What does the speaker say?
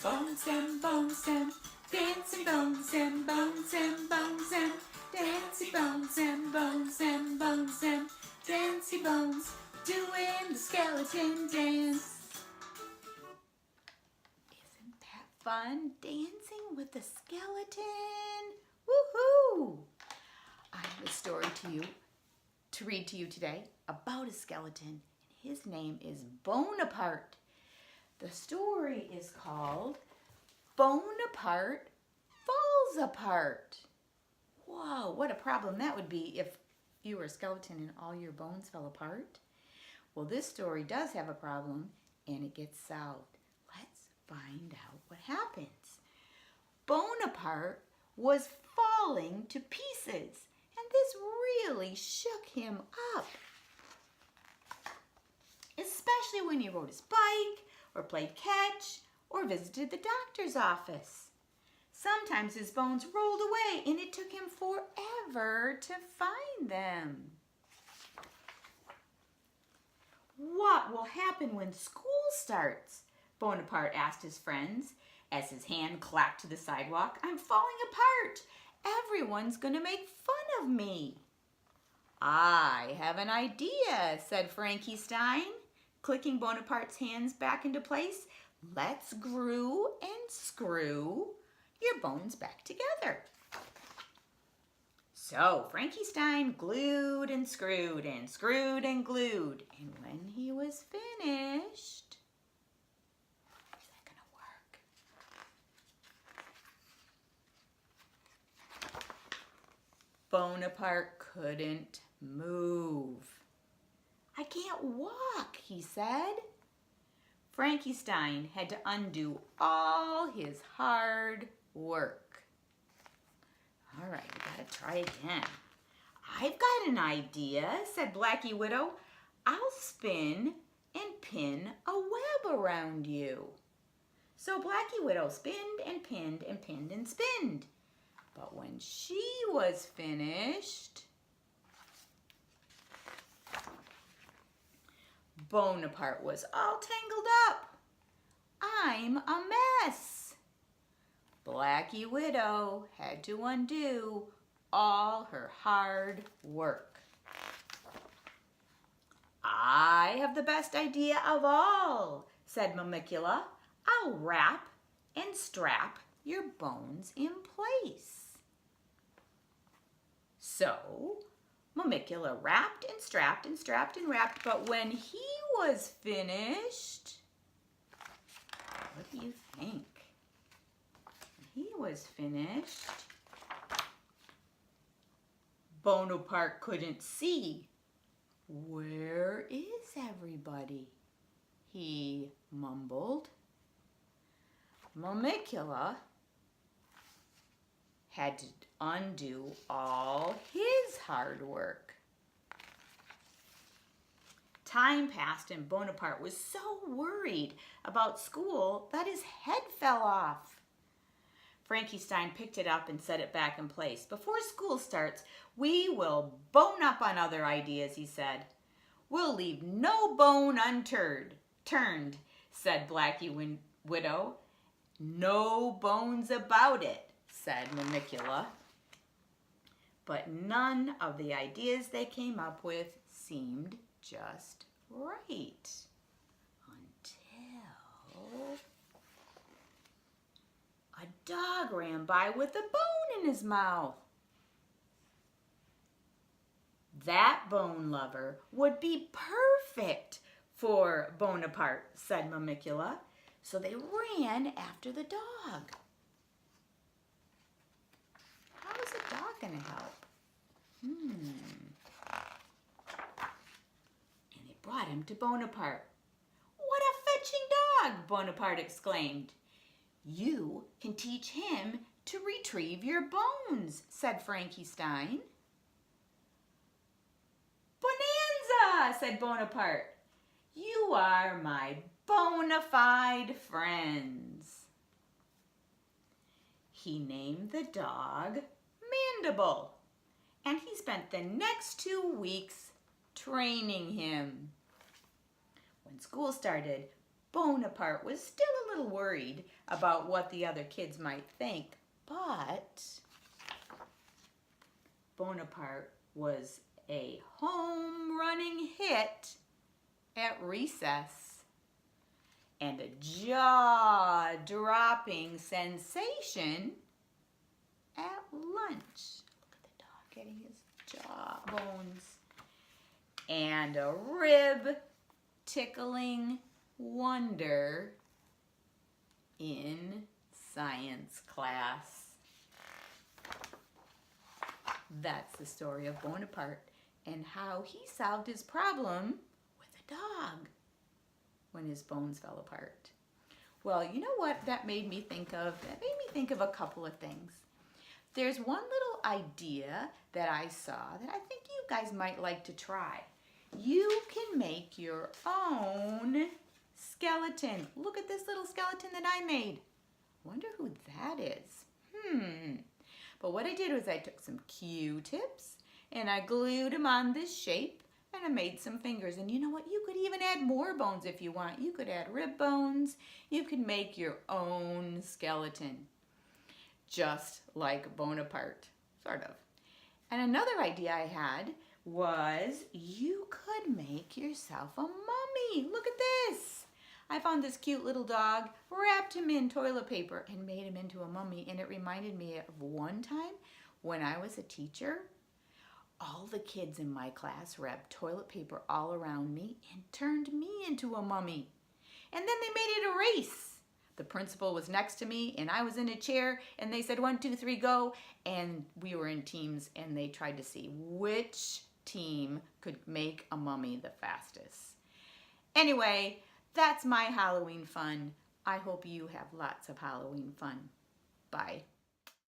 Bones and bones and dancing bones and bones and bones and dancing bones and bones and bones and dancing bones doing the skeleton dance. Isn't that fun, dancing with the skeleton? Woohoo! I have a story to read to you today about a skeleton. His name is Bonaparte. The story is called Bonaparte Falls Apart. Whoa, what a problem that would be if you were a skeleton and all your bones fell apart. Well, this story does have a problem and it gets solved. Let's find out what happens. Bonaparte was falling to pieces, and this really shook him up. Especially when he rode his bike, or played catch, or visited the doctor's office. Sometimes his bones rolled away and it took him forever to find them. What will happen when school starts? Bonaparte asked his friends as his hand clacked to the sidewalk. I'm falling apart. Everyone's going to make fun of me. I have an idea, said Frankenstein, clicking Bonaparte's hands back into place. Let's glue and screw your bones back together. So Frankenstein glued and screwed and screwed and glued. And when he was finished, is that going to work? Bonaparte couldn't move. I can't walk, he said. Frankenstein had to undo all his hard work. All right, we gotta try again. I've got an idea, said Blacky Widow. I'll spin and pin a web around you. So Blacky Widow spinned and pinned and pinned and spinned. But when she was finished, Bonaparte was all tangled up. I'm a mess. Blacky Widow had to undo all her hard work. I have the best idea of all, said Mamicula. I'll wrap and strap your bones in place. So Mamicula wrapped and strapped and strapped and wrapped, but when he was finished, what do you think? When he was finished, Bonaparte couldn't see. Where is everybody? He mumbled. Mamicula had to undo all his hard work. Time passed and Bonaparte was so worried about school that his head fell off. Frankenstein picked it up and set it back in place. Before school starts, we will bone up on other ideas, he said. We'll leave no bone unturned, said Blacky Widow. No bones about it, said Mamicula. But none of the ideas they came up with seemed just right. Until a dog ran by with a bone in his mouth. That bone lover would be perfect for Bonaparte, said Mamicula. So they ran after the dog. How is a dog going to help? And they brought him to Bonaparte. What a fetching dog, Bonaparte exclaimed. You can teach him to retrieve your bones, said Frankenstein. Bonanza, said Bonaparte. You are my bona fide friends. He named the dog Mandible, and he spent the next 2 weeks training him. When school started, Bonaparte was still a a little worried about what the other kids might think, but Bonaparte was a home running hit at recess and a jaw-dropping sensation at lunch. Look at the dog getting his jaw bones. And a rib-tickling wonder in science class. That's the story of Bonaparte and how he solved his problem with a dog when his bones fell apart. Well, you know what that made me think of? That made me think of a couple of things. There's one little idea that I saw that I think you guys might like to try. You can make your own skeleton. Look at this little skeleton that I made. Wonder who that is. But what I did was I took some Q-tips and I glued them on this shape and I made some fingers. And you know what? You could even add more bones if you want. You could add rib bones. You could make your own skeleton, just like Bonaparte, sort of. And another idea I had was you could make yourself a mummy. Look at this. I found this cute little dog, wrapped him in toilet paper and made him into a mummy. And it reminded me of one time when I was a teacher. All the kids in my class wrapped toilet paper all around me and turned me into a mummy. And then they made it a race. The principal was next to me and I was in a chair and they said 1, 2, 3, go. And we were in teams and they tried to see which team could make a mummy the fastest. Anyway, that's my Halloween fun. I hope you have lots of Halloween fun. Bye.